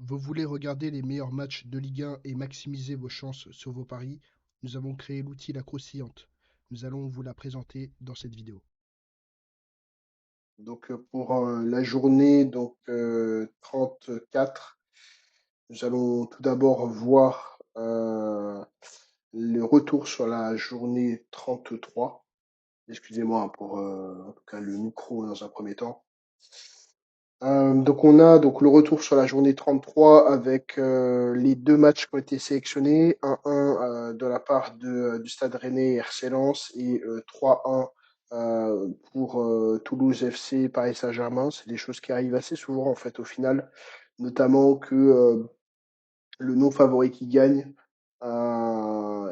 Vous voulez regarder les meilleurs matchs de Ligue 1 et maximiser vos chances sur vos paris? Nous avons créé l'outil La Croustillante. Nous allons vous la présenter dans cette vidéo. Pour la journée 34, nous allons tout d'abord voir le retour sur la journée 33. Excusez-moi hein, pour en tout cas le micro dans un premier temps. On a donc le retour sur la journée 33 avec les deux matchs qui ont été sélectionnés, 1-1 de la part du Stade Rennais et RC Lens et 3-1 pour Toulouse FC Paris Saint-Germain. C'est des choses qui arrivent assez souvent en fait au final, notamment que le non favori qui gagne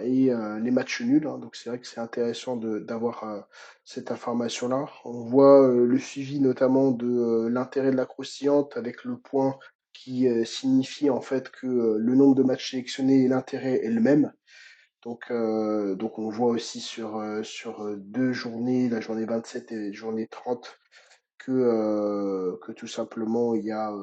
et les matchs nuls, hein. Donc c'est vrai que c'est intéressant d'avoir cette information-là. On voit le suivi notamment de l'intérêt de la croustillante avec le point qui signifie en fait que le nombre de matchs sélectionnés et l'intérêt est le même. Donc on voit aussi sur deux journées, la journée 27 et la journée 30, que tout simplement il y a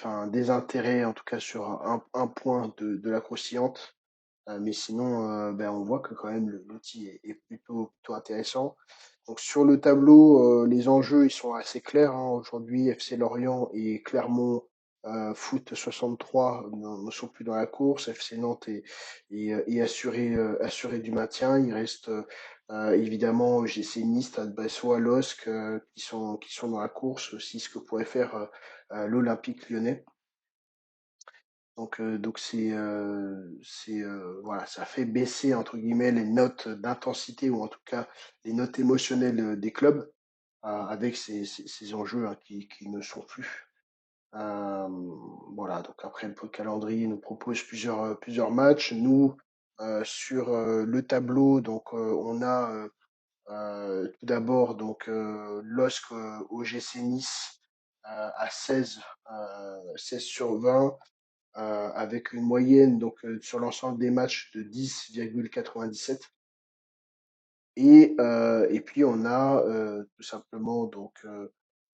un désintérêt, en tout cas sur un point de la croustillante. Mais sinon, ben, on voit que quand même l'outil est plutôt intéressant. Donc sur le tableau, les enjeux ils sont assez clairs, hein. Aujourd'hui, FC Lorient et Clermont Foot 63 ne sont plus dans la course. FC Nantes est assuré du maintien. Il reste évidemment GC Nice, Stade Bressois, LOSC qui sont dans la course aussi, ce que pourrait faire l'Olympique Lyonnais. Voilà, ça fait baisser entre guillemets les notes d'intensité ou en tout cas les notes émotionnelles des clubs avec ces enjeux hein, qui ne sont plus. Euh, voilà, donc après le calendrier nous propose plusieurs matchs. Nous, sur le tableau, on a tout d'abord LOSC OGC Nice à 16 sur 20 avec une moyenne sur l'ensemble des matchs de 10,97. Et puis on a tout simplement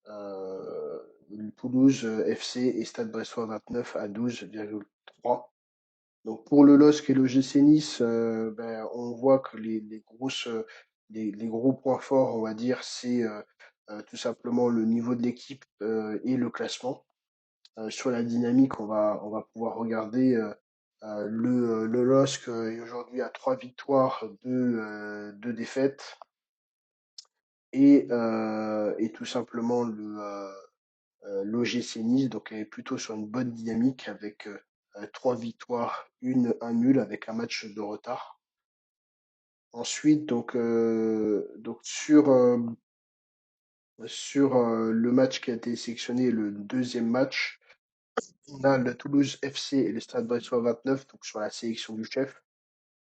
euh, Toulouse FC et Stade Bressois 29 à 12,3. Donc pour le LOSC et le GC Nice, ben, on voit que les gros points forts, on va dire, c'est tout simplement le niveau de l'équipe et le classement. Sur la dynamique, on va pouvoir regarder le LOSC est aujourd'hui à 3 victoires, deux défaites, et tout simplement l'OGC Nice, donc elle est plutôt sur une bonne dynamique avec 3 victoires, un nul avec un match de retard. Ensuite, sur le match qui a été sélectionné, le deuxième match, on a le Toulouse FC et le Stade Bressois 29, donc sur la sélection du chef.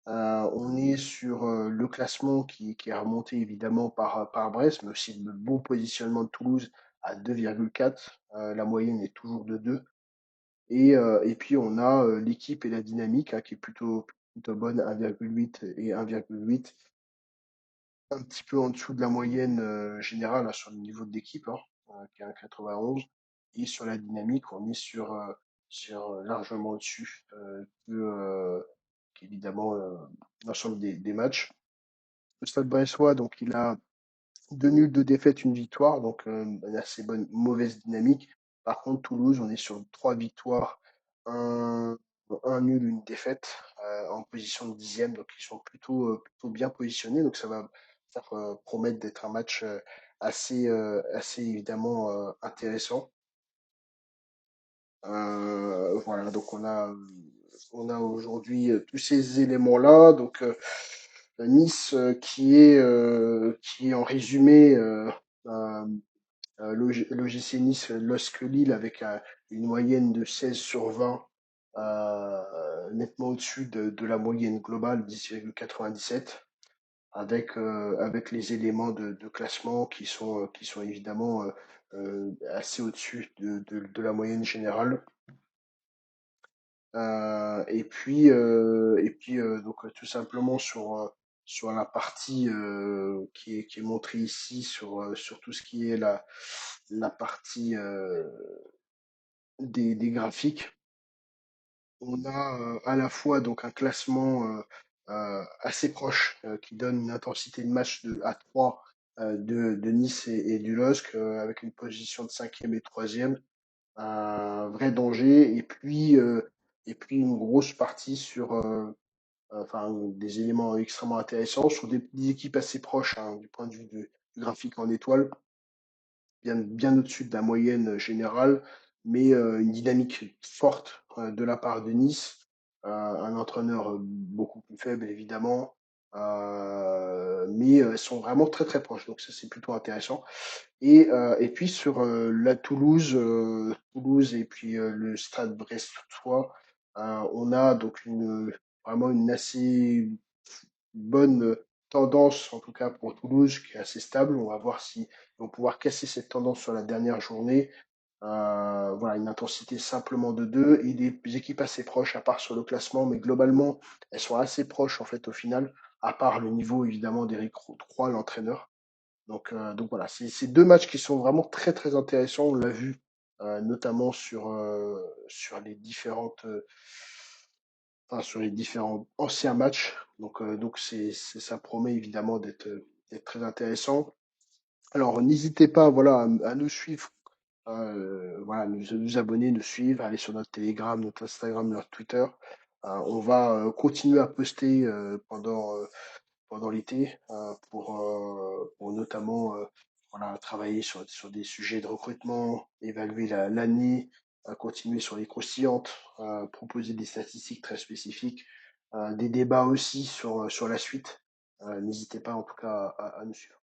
On est sur le classement qui est remonté évidemment par Brest, mais aussi le bon positionnement de Toulouse à 2,4. La moyenne est toujours de 2. Et puis on a l'équipe et la dynamique hein, qui est plutôt bonne, 1,8 et 1,8. Un petit peu en dessous de la moyenne générale hein, sur le niveau de l'équipe, hein, qui est à 91. Et sur la dynamique, on est sur largement au-dessus qu'évidemment l'ensemble des matchs. Le Stade Bressois, donc il a 2 nuls, 2 défaites, une victoire, donc une assez mauvaise dynamique. Par contre, Toulouse, on est sur 3 victoires, un, un nul, une défaite, en position de 10e, donc ils sont plutôt bien positionnés, donc ça va promettre d'être un match assez évidemment intéressant. Voilà, donc on a aujourd'hui tous ces éléments-là. Nice qui est en résumé euh, l'OGC Nice, LOSC Lille avec une moyenne de 16 sur 20, nettement au-dessus de la moyenne globale 10,97, avec les éléments de classement qui sont évidemment assez au-dessus de la moyenne générale. Tout simplement sur la partie qui est montrée ici, sur tout ce qui est la partie des graphiques. On a à la fois donc un classement assez proche qui donne une intensité de match à 3 de Nice et du LOSC avec une position de cinquième et troisième, un vrai danger et puis une grosse partie sur enfin des éléments extrêmement intéressants sur des équipes assez proches hein, du point de vue du graphique en étoile bien au-dessus de la moyenne générale, mais une dynamique forte de la part de Nice, un entraîneur beaucoup plus faible évidemment, mais elles sont vraiment très très proches, donc ça c'est plutôt intéressant. Et puis sur la Toulouse et puis le Stade Brestois, on a donc vraiment une assez bonne tendance, en tout cas pour Toulouse, qui est assez stable. On va voir si ils vont pouvoir casser cette tendance sur la dernière journée. Voilà, une intensité simplement de 2 et des équipes assez proches, à part sur le classement, mais globalement, elles sont assez proches en fait au final, à part le niveau évidemment d'Éric Roy, l'entraîneur. Donc voilà, c'est deux matchs qui sont vraiment très très intéressants. On l'a vu notamment sur les sur les différents anciens matchs. Donc ça promet évidemment d'être très intéressant. Alors n'hésitez pas voilà, à nous suivre, voilà, nous abonner, nous suivre, aller sur notre Telegram, notre Instagram, notre Twitter. On va continuer à poster pendant l'été pour notamment voilà, travailler sur des sujets de recrutement, évaluer l'année, continuer sur les croustillantes, proposer des statistiques très spécifiques, des débats aussi sur la suite. N'hésitez pas en tout cas à nous suivre.